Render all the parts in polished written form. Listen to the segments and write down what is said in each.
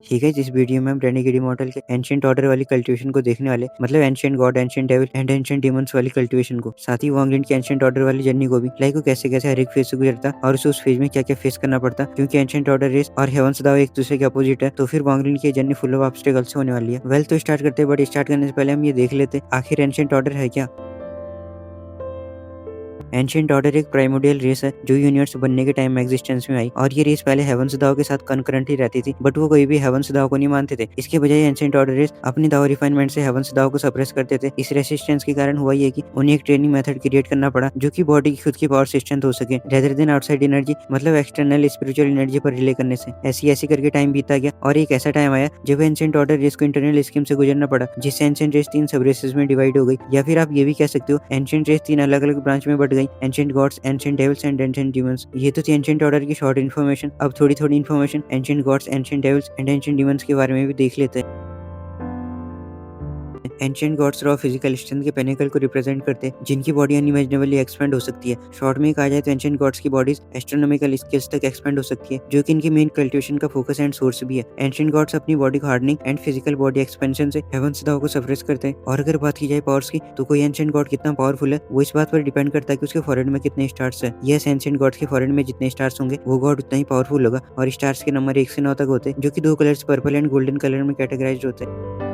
ठीक है, इस वीडियो में हम रेनेगेड इमॉर्टल के एंशिएंट ऑर्डर वाली कल्टीवेशन को देखने वाले, मतलब ancient god, ancient devil and ancient demons वाली कल्टीवेशन को, साथ ही वॉन्गलिन के एंशिएंट ऑर्डर वाली जर्नी को भी, लाइक वो कैसे कैसे हर एक फेज से गुजरता और उसे उस फेज में क्या क्या फेस करना पड़ता, क्योंकि एंशिएंट ऑर्डर रेस और हेवंस दाव एक दूसरे के अपोजिट है। तो फिर वॉन्गलिन की जर्नी फुल ऑफ ऑब्स्टेकल से होने वाली है। वेल, तो स्टार्ट करते हैं, बट स्टार्ट करने से पहले हम ये देख लेते आखिर एंशिएंट ऑर्डर है क्या। एंशिएंट ऑर्डर एक प्राइमोडियल रेस है जो यूनिवर्स बनने के टाइम में एग्जिस्टेंस में आई, और ये रेस पहले हेवंस दाव के साथ कंकरेंटली रहती थी, बट वो कोई भी हेवंस दाव को नहीं मानते थे। इसके बजाय एंशिएंट ऑर्डर रेस अपनी दाव रिफाइनमेंट से हेवंस दाव को सप्रेस करते थे। इस रेसिस्टेंस के कारण हुआ ये कि उन्हें एक ट्रेनिंग मेथड क्रिएट करना पड़ा जो कि बॉडी की खुद की पावर से स्ट्रेंथ हो सके, रेदर देन आउटसाइड एनर्जी, मतलब एक्सटर्नल स्पिरिचुअल एनर्जी पर रिले करने से। ऐसी ऐसी करके टाइम बीता गया और एक ऐसा टाइम आया जब एंशिएंट ऑर्डर रेस को इंटरनल स्कीम से गुजरना पड़ा, जिससे एंशिएंट रेस 3 सब रेसेस में डिवाइड हो गई, या फिर आप ये भी कह सकते हो एंशिएंट रेस 3 अलग अलग ब्रांच में बढ़ गई, ancient gods, ancient devils and ancient demons. ये तो थी एंशिएंट ऑर्डर की शॉर्ट इन्फॉर्मेशन। अब थोड़ी थोड़ी information ancient gods, ancient devils and ancient demons के बारे में भी देख लेते हैं। Ancient gods raw physical strength के पेनिकल को रिप्रेजेंट करते हैं, जिनकी बॉडी अनइमेजिनेबली एक्सपेंड हो सकती है। शॉर्ट में कहा जाए तो एंशिएंट गॉड्स की बॉडीज एस्ट्रोनॉमिकल स्किल्स तक एक्सपेंड हो सकती है, जो कि इनकी मेन कल्टिवेशन का फोकस एंड सोर्स भी है। एंशिएंट गॉड्स अपनी बॉडी को hardening and physical body expansion से हेवंस दाव को सप्रेस करते हैं। और अगर बात की जाए पावर्स की, तो कोई एंशिएंट गॉड कितना पावरफुल है वो इस बात पर डिपेंड करता है कि उसके फॉरहेड में कितने स्टार्स है। यस, एंशिएंट गॉड्स के फॉरहेड में जितने स्टार्स होंगे वो गॉड उतना ही पावरफुल होगा, और स्टार्स के नंबर 1 से 9 तक होते हैं, जो कि 2 colours purple and golden colour में कैटेगराइज्ड होते हैं।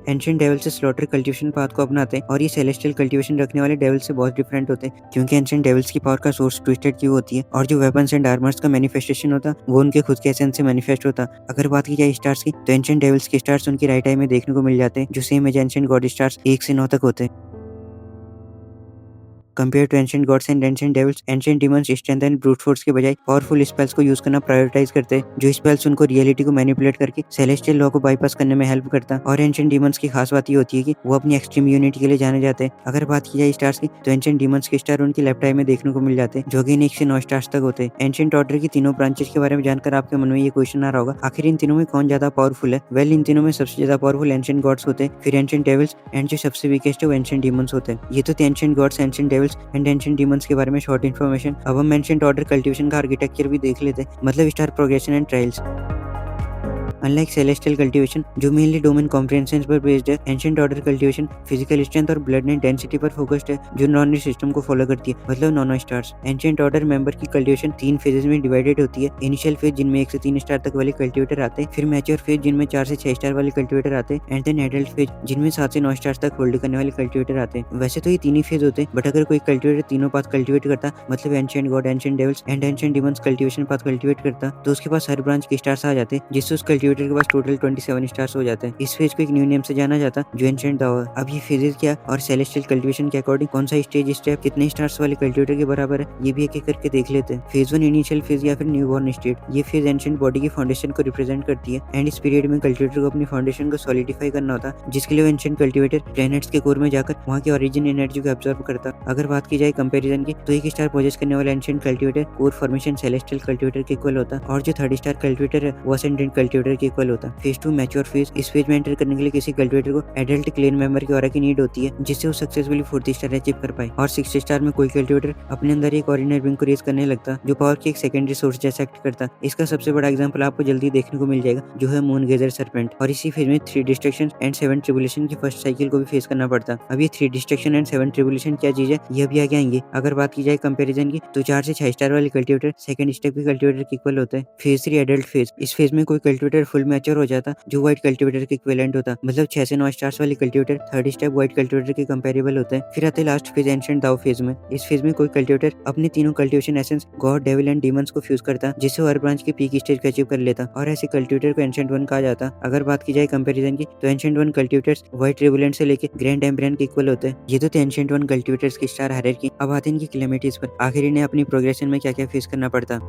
एंशिएंट डेविल से स्लॉटर कल्टीवेशन पाथ को अपनाते हैं, और ये सेलेस्टियल कल्टीवेशन रखने वाले डेविल से बहुत डिफरेंट होते हैं, क्योंकि एंशिएंट डेविल्स की पावर का सोर्स ट्विस्टेड क्यू होती है, और जो वेपन्स एंड आर्मर्स का मैनिफेस्टेशन होता वो उनके खुद के एसेंस से मैनिफेस्ट होता। अगर बात की जाए स्टार्स की, तो एंशिएंट डेविल्स के स्टार्स उनकी राइट आई में देखने को मिल जाते हैं, जो same as ancient god stars 1 से 9 तक होते हैं। Compare to ancient gods and ancient devils, ancient demons strength and brute force के बजाय पावरफुल स्पेल्स को यूज करना प्रायोरिटाइज करते हैं, जो स्पेल्स उनको रियलिटी को मैनिपुलेट करके सेलेस्टियल लॉ को बाईपास करने में हेल्प करता। और एंशिएंट डीमंस की खास बात ये होती है कि वो अपनी एक्सट्रीम यूनिटी के लिए जाने जाते हैं। अगर बात की जाए स्टार्स की, तो एंशिएंट डीमंस के स्टार उनकी लेफ्ट आई में देखने को मिल जाते हैं, जो कि 1 से 9 स्टार्स तक होते हैं। एंशिएंट ऑर्डर की तीनों ब्रांचेस के बारे में जानकर आपके मन में ये क्वेश्चन आ रहा होगा, आखिर इन तीनों में कौन ज्यादा पावरफुल है। वेल, इन तीनों में सबसे ज्यादा पावरफुल एंशिएंट गॉड्स होते हैं, फिर एंशिएंट डेविल्स, एंड जो सबसे वीकेस्ट है वो एंशिएंट डीमंस होते हैं। ये तो ancient gods, ancient devils and ancient demons के बारे में शॉर्ट इन्फॉर्मेशन। अब हम एंशिएंट ऑर्डर कल्टीवेशन का आर्किटेक्चर भी देख लेते हैं, मतलब star progression and trials. Unlike celestial cultivation जो मेनली डोमेन कॉम्प्रिहेंशन पर बेस्ड है, ancient order cultivation physical strength और ब्लड नेट डेंसिटी पर फोकस्ड है, जो नॉनरी सिस्टम को फॉलो करती है, मतलब नॉनो स्टार्स। एंशिएंट ऑर्डर मेंबर की कल्टीवेशन 3 फेजेस में डिवाइडेड होती है। इनिशियल फेज जिनमें 1 से 3 स्टार तक वाले कल्टीवेटर आते हैं, फिर मैच्योर फेज जिनमें 4 से 6 स्टार वाले कल्टीवेटर आते हैं, एंड देन एडल्ट फेज जिनमें 7 से 9 स्टार तक होल्ड करने वाले कल्टीवेटर आते हैं। वैसे तो ये 3 ही फेज होते हैं, बट अगर कोई कल्टीवेटर तीनों पाथ कल्टीवेट करता, मतलब ancient god, ancient devils and ancient demons cultivation path cultivate करता, तो उसके पास हर ब्रांच के स्टार्स आ जाते, जिससे उस कल्टीवेटर के पास टोटल 27 स्टार्स हो जाते हैं। इस फेज को एक न्यू नेम से जाना जाता, जो एंशिएंट दाव है। अब ये फेजेस क्या और सेलेस्टियल कल्टीवेशन के अकॉर्डिंग कौन सा स्टेज स्टेप कितने स्टार्स वाले कल्टीवेटर के बराबर है, ये भी एक एक करके देख लेते हैं। फेज 1 इनिशियल फेज या फिर न्यूबॉर्न स्टेट। ये फेज एंशिएंट बॉडी की फाउंडेशन को रिप्रेजेंट करती है, एंड इस पीरियड में कल्टीवेटर को अपनी फाउंडेशन को सॉलिडिफाई करना होता, जिसके लिए एंशिएंट कल्टीवेटर प्लैनेट्स के कोर में जाकर वहां की ओरिजिन एनर्जी को ऑब्जर्व करता। अगर बात की जाए कंपैरिजन की, तो 1 स्टार पोजेस करने वाला ancient cultivator core formation celestial cultivator के इक्वल होता, और जो 3rd स्टार कल्टीवेटर है वो असेंडेंट कल्टीवेटर के इक्वल होता। Phase 2 mature phase. इस फेज में एंटर करने के लिए किसी कल्टीवेटर को एडल्ट क्लेन मेंबर की ऑरा की नीड होती है, जिससे वो सक्सेसफुली 4th स्टार अचीव कर पाए। और 6th स्टार में कोई कल्टीवेटर अपने अंदर एक ऑर्डिनरी बीइंग को रेज करने लगता, जो पावर की एक सेकेंडरी सोर्स जैसा एक्ट करता। इसका सबसे बड़ा एग्जांपल आपको जल्दी देखने को मिल जाएगा, जो है मून गेजर सर्पेंट। और इसी फेज में 3 डिस्ट्रक्शन एंड 7 ट्रिबुलेशन की फर्स्ट साइकिल को भी फेस करना पड़ता। अब ये 3 डिस्ट्रक्शन एंड 7 ट्रिबुलेशन क्या चीज है, ये अभी आगे आएंगे। अगर बात की जाए कंपैरिजन की, तो 4 से 6 स्टार वाले कल्टीवेटर सेकंड स्टेप के कल्टीवेटर के इक्वल होते हैं। Phase 3 adult phase. इस फेज में कोई कल्टीवेटर फुल मैच्योर हो जाता, जो व्हाइट कल्टीवेटर के इक्विवेलेंट होता, मतलब 6 से 9 स्टार्स वाली cultivator 3rd step white cultivator के कंपेरेबल होते हैं। फिर आते लास्ट फेज एंशिएंट दाव फेज में। इस फेज में कोई कल्टीवेटर अपने तीनों cultivation essence God, devil and demons को फ्यूज करता, जिससे हर ब्रांच की पीक स्टेज को अचीव कर लेता, और ऐसे कल्टीवेटर को एंशिएंट 1 कहा जाता। अगर बात की जाए कंपैरिजन की, तो एंशिएंट 1 कल्टीवेटर्स व्हाइट रेवुलेंट से लेकर ग्रैंड एम्ब्रियन के इक्वल होते हैं। ये तो थे एंशिएंट 1 कल्टीवेटर्स की स्टार हायरार्की। अब आते हैं इनकी कैलेमिटीज पर, आखिर इन्हें अपनी प्रोग्रेशन में क्या क्या फेस करना पड़ता।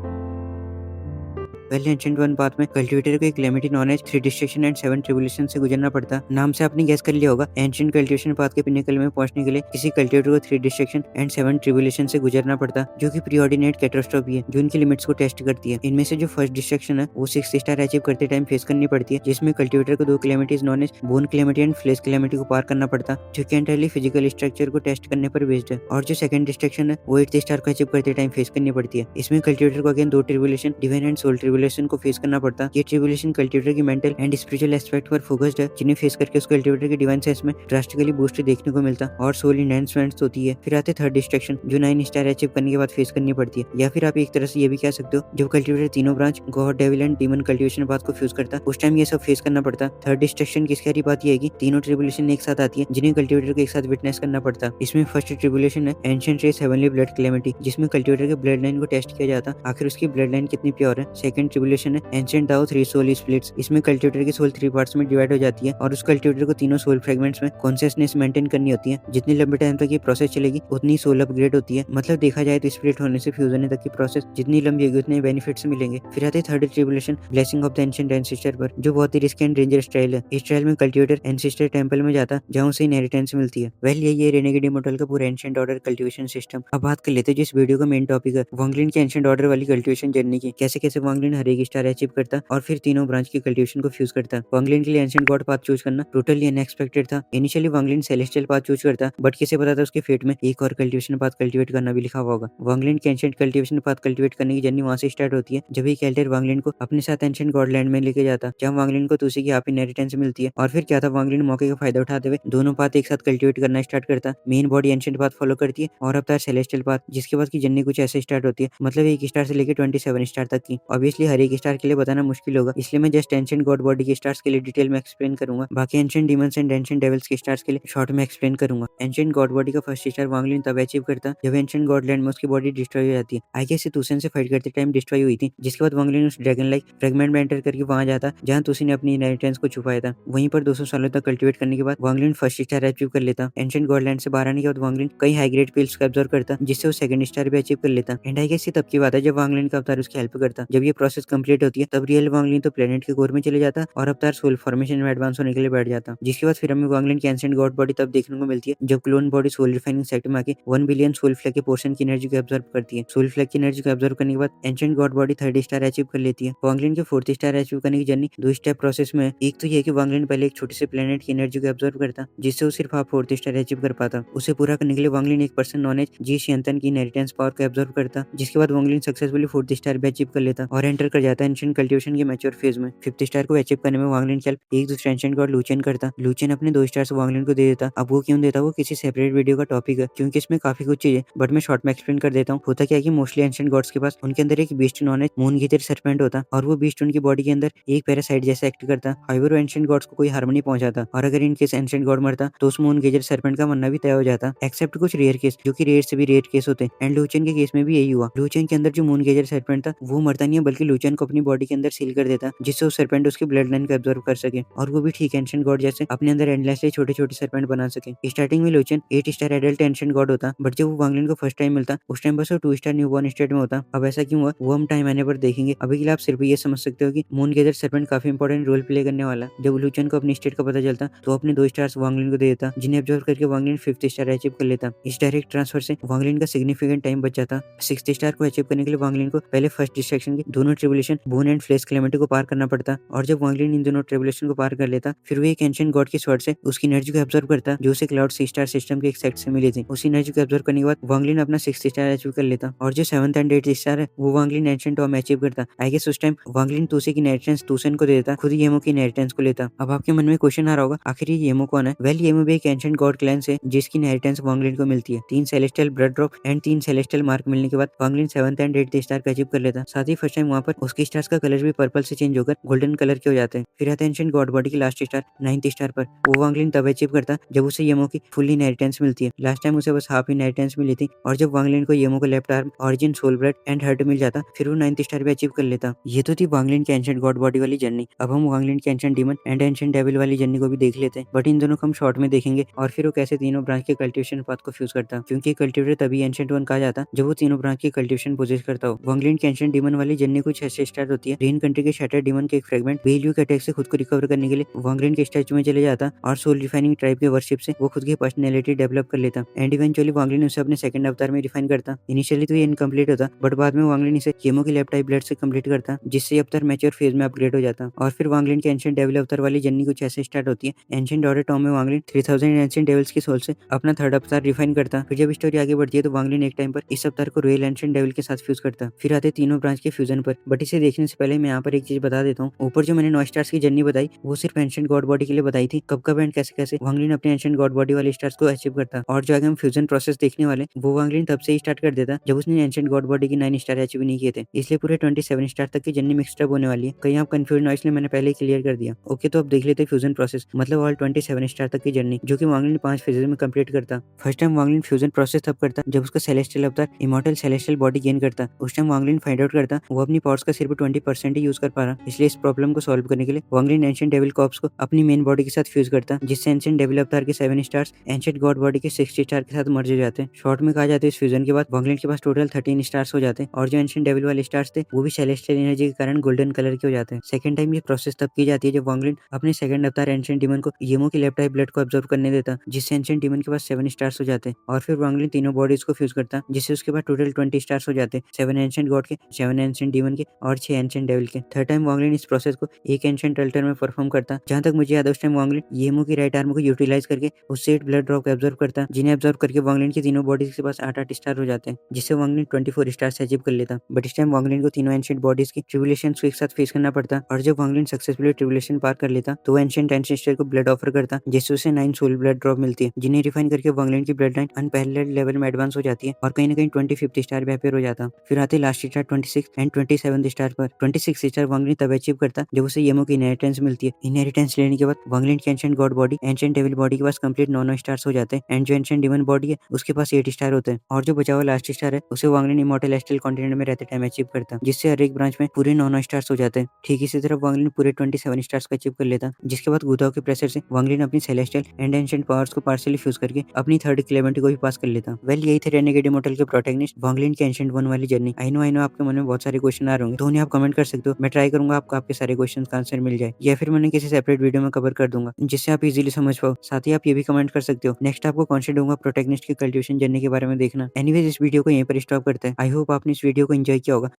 वेल, एंशिएंट 1 पाथ में कल्टीवेटर को एक calamity known as 3 destruction and 7 tribulation से गुजरना पड़ता। नाम से आपने गेस कर लिया होगा, एंशिएंट कल्टीवेशन पाथ के पिनेकल में पहुंचने के लिए किसी कल्टीवेटर को 3 डिस्ट्रक्शन एंड 7 ट्रिबुलेशन से गुजरना पड़ता, जो कि प्रीऑर्डिनेट कैटास्ट्रोफी है, जो इनकी लिमिट्स को टेस्ट करती है। इनमें से जो फर्स्ट डिस्ट्रक्शन है वो 6th स्टार अचीव करते टाइम फेस करनी पड़ती है, जिसमें कल्टीवेटर को 2 calamities known as bone calamity and flesh calamity को पार करना पड़ता, जो कि एंटायरली फिजिकल स्ट्रक्चर को टेस्ट करने पर बेस्ड है। और जो सेकंड डिस्ट्रक्शन है वो 8th स्टार को अचीव करते टाइम फेस करनी पड़ती है। इसमें कल्टीवेटर को again 2 tribulation, divine and soul tribulation tribulation को फेस करना पड़ता। ये ट्रिबुलेशन कल्टिवेटर की मेंटल एंड स्पिरिचुअल एस्पेक्ट पर फोकस्ड है, जिन्हें फेस करके उस कल्टिवेटर की डिवाइन सेंस में ड्रास्टिकली बूस्ट देखने को मिलता और सोल एनहांसमेंट्स होती है। फिर आते थर्ड डिस्ट्रक्शन, जो 9 स्टार अचीव करने के बाद फेस करनी पड़ती है, या फिर आप एक तरह से ये भी कह सकते हो जब कल्टिवेटर तीनों branch God, devil and demon cultivation path को फ्यूज करता, उस टाइम ये सब फेस करना पड़ता। थर्ड डिस्ट्रक्शन की स्कैरी बात ये है कि तीनों ट्रिबुलेशन एक साथ आती है, जिन्हें कल्टिवेटर को एक साथ विटनेस करना पड़ता। इसमें फर्स्ट ट्रिबुलेशन है ancient race heavenly blood calamity, जिसमें कल्टिवेटर के ब्लड लाइन को टेस्ट किया जाता आखिर उसकी ब्लड लाइन कितनी प्योर है। सेकंड ट्रिबुलेशन है एंशिएंट दाओ 3 सोल स्प्लिट्स, इसमें कल्टिवेटर की सोल 3 पार्ट्स में डिवाइड हो जाती है और उस कल्टिवेटर को तीनों सोल फ्रेगमेंट्स में कॉन्शियसनेस मेंटेन करनी होती है। जितनी लंबे टाइम तक ये प्रोसेस चलेगी उतनी सोल अपग्रेड होती है। मतलब देखा जाए तो स्प्लिट होने से फ्यूज होने तक की प्रोसेस जितनी लंबी होगी उतने बेनिफिट्स मिलेंगे। फिर आते third tribulation blessing of the ancient ancestor पर, जो बहुत ही रिस्की एंड डेंजरस ट्रायल है। इस ट्रायल में कल्टिवेटर एंसेस्टर टेंपल में जाता जहाँ उसे इनहेरिटेंस मिलती है। वेल यही है रेनेगेड इमोर्टल का पूरा एंशिएंट ऑर्डर कल्टिवेशन सिस्टम। अब बात कर लेते हैं जिस वीडियो का मेन टॉपिक है वांगलिन के एंशिएंट ऑर्डर वाली कल्टिवेशन जर्नी की, कैसे कैसे वांगलिन हर एक स्टार अचीव करता और फिर तीनों ब्रांच की कल्टिवेशन को फ्यूज करता। वांगलिन के लिए एंशिएंट गॉड पाथ चूज करना टोटली अनएक्सपेक्टेड था। Initially Wanglin celestial path choose करता, बट किसे पता था उसके फेट में एक और कल्टिवेशन पाथ कल्टिवेट करना भी लिखा हुआ होगा। वांगलिन के एंशिएंट कल्टिवेशन पाथ कल्टिवेट करने की जर्नी वहां से स्टार्ट होती है जब एक एल्डर वांगलिन को अपने साथ एंशिएंट गॉडलैंड में लेके जाता, जहां वांगलिन को तुलसी की आप इनहेरिटेंस मिलती है। और फिर क्या था, वांगलिन मौके का फायदा उठाते हुए दोनों पाथ एक साथ कल्टिवेट करना स्टार्ट करता। Main body ancient path follow करती है और अवतार सेलेस्टियल पाथ, जिसके बाद की जर्नी कुछ ऐसे स्टार्ट होती है, मतलब 1 स्टार से लेकर 27 स्टार तक की। ऑब्वियसली हर एक स्टार के लिए बताना मुश्किल होगा, इसलिए मैं जस्ट एंशिएंट गॉड बॉडी के स्टार्स के लिए डिटेल में एक्सप्लेन करूंगा। बाकी ancient demons and ancient devils के स्टार्स के लिए शॉर्ट में एक्सप्लेन करूंगा। एंशिएंट गॉड बॉडी का फर्स्ट स्टार वांगलिन तब अचीव करता जब एंशिएंट गॉडलैंड में उसकी बॉडी डिस्ट्रॉय हो जाती है। आई गेस तुसन से फाइट करते टाइम डिस्ट्रॉय हुई थी, जिसके बाद वांगलिन उस ड्रैगन लाइक फ्रेगमेंट में एंटर करके वहां जाता जहां तुसी ने अपनी इनहेरिटेंस को छुपाया था। वहीं पर 200 सालों तक कल्टिवेट करने के बाद वांगलिन फर्स्ट स्टार अचीव कर लेता। एंशिएंट गॉडलैंड से बाहर आने के बाद वांगलिन कई हाई ग्रेड पिल्स का ऑब्जर्व करता, जिससे वो सेकंड स्टार भी अचीव कर लेता। एंड आई गेस ये तब की बात है जब वांगलिन का अवतार उसकी हेल्प करता। जब ये प्रोसेस कंप्लीट होती है तब रियल वांगलिन तो प्लेनेट के कोर में चले जाता और अवतार सोल फॉर्मेशन में एडवांस होने के लिए बैठ जाता। जिसके बाद फिर हमें वांगलिन की एंशिएंट गॉड बॉडी तब देखने को मिलती है जब clone body soul refining sector में आके 1 बिलियन सोल फ्लैग के पोर्शन की एनर्जी को ऑब्जर्व करती है। सोल फ्लैग की एनर्जी को ऑब्जर्व करने के बाद ancient god body third star achieve कर लेती है। वांगलिन के फोर्थ स्टार अचीव करने की जर्नी 2 स्टेप प्रोसेस में है। एक तो ये कि वांगलिन पहले एक छोटे से प्लेनेट की एनर्जी को ऑब्जर्व करता, जिससे वो सिर्फ आप फोर्थ स्टार अचीव कर पाता। उसे पूरा करने के लिए वांगलिन एक पर्सन नॉन एज जी शियंतन की इनहेरिटेंस पावर को ऑब्जर्व करता, जिसके बाद वांगलिन सक्सेसफुली फोर्थ स्टार भी अचीव कर लेता और एंटर कर जाता एंशिएंट कल्टिवेशन के मैच्योर फेज में। फिफ्थ स्टार को अचीव करने में वांगलिन की हेल्प एक दूसरे एंशिएंट गॉड लुचियन करता। लुचियन अपने 2 स्टार वांगलिन को दे देता। अब वो क्यों देता, वो किसी सेपरेट वीडियो का टॉपिक है, क्योंकि इसमें काफी कुछ चीज है, बट मैं शॉर्ट में एक्सप्लेन कर देता हूँ। होता क्या है कि मोस्टली एंशिएंट गॉड्स के पास उनके अंदर एक beast known as moon eater serpent होता और वो बीस्ट उनकी बॉडी के अंदर एक पैरासाइट जैसा एक्ट करता। हाउएवर एंशिएंट गॉड्स को कोई हार्मनी पहुंचाता और अगर इन केस एंशिएंट गॉड मरता तो उस मून गेजर सर्पेंट का मरना भी तय हो जाता, एक्सेप्ट कुछ रेयर केस जो कि रेयर से भी रेयर केस होते हैं। एंड लुचियन के केस में भी यही हुआ। लुचियन के अंदर जो मून गेजर सर्पेंट था वो मरता नहीं है, बल्कि लुचियन को अपनी बॉडी के अंदर सील कर देता, जिससे उस सर्पेंट उसकी ब्लड लाइन को ऑब्जर्व कर सके और वो भी ठीक एंशिएंट गॉड जैसे अपने अंदर एंडलेसली छोटे छोटे सर्पेंट बना सके। स्टार्टिंग में लुचियन 8 स्टार एडल्ट एंशिएंट गॉड होता, बट जब वो वांगलिन को फर्स्ट टाइम मिलता उस टाइम बस वो 2 स्टार न्यूबॉर्न स्टेट में होता। अब ऐसा क्यों हुआ वो हम टाइम आने पर देखेंगे। अभी के लिए आप सिर्फ ये समझ सकते हो कि मून गेजर सर्पेंट काफी इंपॉर्टेंट रोल प्ले करने वाला। जब लुचियन को अपनी स्टेट का पता चलता तो अपने 2 स्टार्स वांगलिन को दे देता, जिन्हें ऑब्जर्व करके वांगलिन 5th स्टार अचीव कर लेता। इस डायरेक्ट ट्रांसफर से वांगलिन का सिग्निफिकेंट टाइम बच जाता। 6th स्टार को अचीव करने के लिए वांगलिन को पहले फर्स्ट डिस्ट्रक्शन की दोनों tribulation bone and flesh calamity को पार करना पड़ता और जब वांगलिन इन दोनों ट्रिबुलेशन को पार कर लेता फिर वो एक एंशिएंट गॉड की स्वॉर्ड से उसकी एनर्जी को ऑब्जर्व करता जो उसे क्लाउड स्टार सिस्टम के एक सेक्ट से मिली थी। उसी एनर्जी को ऑब्जर्व करने के बाद वांगलिन अपना 6th स्टार अचीव कर लेता और जो 7th एंड 8th स्टार है वो वांगलिन एंशिएंट टॉम अचीव करता। आई गेस उस टाइम वांगलिन तुसे की इनहेरिटेंस तुसन को दे देता, खुद येमो की इनहेरिटेंस को लेता। अब आपके मन में क्वेश्चन आ रहा होगा आखिर ये येमो कौन है। वेल येमो भी एक एंशिएंट गॉड क्लैन से जिसकी इनहेरिटेंस वांगलिन को मिलती है। 3 celestial blood drop and 3 celestial mark मिलने के बाद Wanglin 7th and 8th star का अचीव कर लेता। साथ ही फर्स्ट टाइम वहाँ पर उसके स्टार्स का कलर भी पर्पल से चेंज होकर गोल्डन कलर के हो जाते हैं। फिर आता है एंशिएंट गॉड बॉडी की लास्ट स्टार 9th स्टार पर। वो वांगलिन तब अचीव करता जब उसे येमो की फुल इनहेरिटेंस मिलती है। लास्ट टाइम उसे बस हाफ इनहेरिटेंस मिली थी और जब वांगलिन को येमो को left arm origin soul blood and heart मिल जाता फिर वो 9th स्टार भी अचीव कर लेता। ये तो थी वांगलिन के एंशिएंट गॉड बॉडी वाली जर्नी। अब हम वांगलिन के ancient demon and ancient devil वाली जर्नी को भी देख लेते हैं, बट इन दोनों को हम शॉर्ट में देखेंगे और फिर वो कैसे तीनों ब्रांच के कल्टिवेशन पाथ को फ्यूज करता, क्योंकि कल्टिवेटर तभी एंशिएंट वन कहा जाता जब वो तीनों ब्रांच की कल्टिवेशन पोजेस करता हो। वांगलिन के एंशिएंट डीमन वाली जर्नी कुछ ऐसे स्टार्ट होती है। रेन कंट्री के शैटर्ड डीमन के एक फ्रेगमेंट बेलियो के अटैक से खुद को रिकवर करने के लिए वांगलिन के स्टैचू में चले जाता और सोल रिफाइनिंग ट्राइब के वर्शिप से वो खुद की पर्सनैलिटी डेवलप कर लेता एंड इवेंचुअली वांगलिन उसे अपने सेकंड अवतार में रिफाइन करता। इनिशियली तो ये इनकम्प्लीट होता, बट बाद में वांगलिन इसे येमो के लेफ्ट टाइप ब्लड से कंप्लीट करता, जिससे अवतार मैच्योर फेज में अपग्रेड हो जाता। और फिर वांगलिन के एंशिएंट डेविल अवतार वाली जर्नी कुछ ऐसे स्टार्ट होती है। एंशिएंट ऑर्डर टॉम में वांगलिन 3000 एंशिएंट डेविल्स की सोल से अपना थर्ड अवतार रिफाइन करता। फिर जब स्टोरी आगे बढ़ती है तो वांगलिन एक टाइम पर इस अवतार को रॉयल एंशिएंट डेविल के साथ फ्यूज करता। फिर आते तीनों ब्रांच के फ्यूजन पर। बट इसे देखने से पहले मैं यहाँ पर एक चीज बता देता हूँ। ऊपर जो मैंने 9 स्टार्स की जर्नी बताई वो सिर्फ एंशिएंट गॉड बॉडी के लिए बताई थी, कब कब एंड कैसे कैसे वांगलिन अपने एंशिएंट गॉड बॉडी वाले स्टार्स को अचीव करता। और जो आगे हम फ्यूजन प्रोसेस देखने वाले वो वांगलिन तब से ही स्टार्ट कर देता जब उसने एंशिएंट गॉड बॉडी की 9 स्टार अचीव नहीं किए थे। इसलिए पूरे 27 स्टार तक की जर्नी मिक्सड अप होने वाली है। कहीं आप कंफ्यूज ना हो इसलिए मैंने पहले ही क्लियर कर दिया। ओके, तो अब देख लेते हैं फ्यूजन प्रोसेस मतलब ऑल 27 स्टार तक की जर्नी जो कि वांगलिन 5 फेजेस में कंप्लीट करता। First time Wanglin fusion process तब करता जब उसका सेलेस्टियल अवतार इमॉर्टल सेलेस्टियल बॉडी गेन करता। उस टाइम वांगलिन फाइंड आउट करता वो अपनी पावर्स का सिर्फ 20% ही यूज कर पा रहा। इसलिए इस प्रॉब्लम को सॉल्व करने के लिए वांगलिन एंशिएंट डेविल कॉर्प्स को अपनी मेन बॉडी के साथ फ्यूज करता, जिससे एंशिएंट डेविल अवतार के 7 स्टार्स एंशिएंट गॉड बॉडी के 60 स्टार के साथ मर्ज हो जाते हैं। शॉर्ट में कहा जाता है इस फ्यूजन के बाद वांगलिन के पास टोटल 13 स्टार्स हो जाते हैं और जो एंशिएंट डेविल वाले स्टार्स थे वो भी सेलेस्टियल एनर्जी के कारण गोल्डन कलर के हो जाते हैं। सेकंड टाइम ये प्रोसेस तब की जाती है जब वांगलिन अपने सेकंड अवतार एंशिएंट डीमन को येमो की लेफ्ट आई ब्लड को ऑब्जर्व करने देता, जिससे एंशिएंट डीमन के पास 7 स्टार्स हो जाते हैं। और फिर वांगलिन तीनों बॉडीज को फ्यूज करता जिससे उसके पास टोटल 20 स्टार्स हो जाते हैं, 7 एंशिएंट गॉड के, 7 एंशिएंट डीमन के और 6 एंशिएंट डेविल के। थर्ड टाइम वांगलिन इस प्रोसेस को एक एंशिएंट अल्टर में परफॉर्म करता। जहां तक मुझे याद है उस टाइम वांगलिन येमो की राइट आर्म को यूटिलाइज करके उससे 8 ब्लड ड्रॉप ऑब्जर्व करता, जिन्हें ऑब्जर्व करके वांगलिन की तीनों बॉडीज के पास 8-8 स्टार हो जाते हैं, जिससे वांगलिन 24 स्टार्स अचीव कर लेता। बट इस टाइम वांगलिन को तीनों एंशिएंट बॉडीज की ट्रिबुलेशन को एक साथ फेस करना पड़ता और जब वांगलिन सक्सेसफुली ट्रिबुलेशन पार कर लेता तो एंशिएंट एंसेस्टर को ब्लड ऑफर करता, जिससे उसे 9 सोल ब्लड ड्रॉप मिलती है, जिन्हें रिफाइन करके वांगलिन की ब्लड लाइन अनपैरेलल्ड लेवल में एडवांस हो जाती है और कहीं ना कहीं 25th स्टार पे अपेयर हो जाता। फिर आते लास्ट स्टार 26 एंड 27 स्टार पर। 26 स्टार वांगलिन तब अचीव करता जब उसे येमो की इनहेरिटेंस मिलती है। इनहेरिटेंस लेने के बाद वांगलिन की ancient god body ancient devil body के पास कंप्लीट 9 स्टार्स हो जाते हैं एंड जो एंशिएंट डीमन बॉडी है उसके पास 8 स्टार होते हैं और जो बचा हुआ लास्ट स्टार है उसे वांगलिन इमॉर्टल एस्ट्रल कॉन्टिनेंट में रहते टाइम अचीव करता, जिससे हर एक ब्रांच में पूरे 9 स्टार्स हो जाते हैं। ठीक इसी तरह वांगलिन पूरे 27 स्टार्स का अचीव कर लेता, जिसके बाद गुदाओं के प्रेशर से वांगलिन अपनी सेलेस्टियल एंड एंशिएंट पावर्स को पार्शियली फ्यूज करके अपनी थर्ड क्लेमेंटी को भी पास कर लेता। वेल, यही थे रेनेगेड इमॉर्टल के प्रोटैगनिस्ट वांगलिन के एंशिएंट वन वाली जर्नी। आई नो आपके मन में बहुत सारे क्वेश्चन आ रहे होंगे तो उन्हें आप कमेंट कर सकते हो। मैं ट्राई करूंगा आपको आपके सारे क्वेश्चन का आंसर मिल जाए या फिर मैंने किसी सेपरेट वीडियो में कवर कर दूंगा जिससे आप इजीली समझ पाओ। साथ ही आप ये भी कमेंट कर सकते हो नेक्स्ट आपको कौन से दूंगा प्रोटैगनिस्ट की कल्टिवेशन जर्नी के बारे में देखना। एनीवेज इस वीडियो को यहीं पर स्टॉप करते हैं। आई होप आपने इस वीडियो को एंजॉय किया होगा।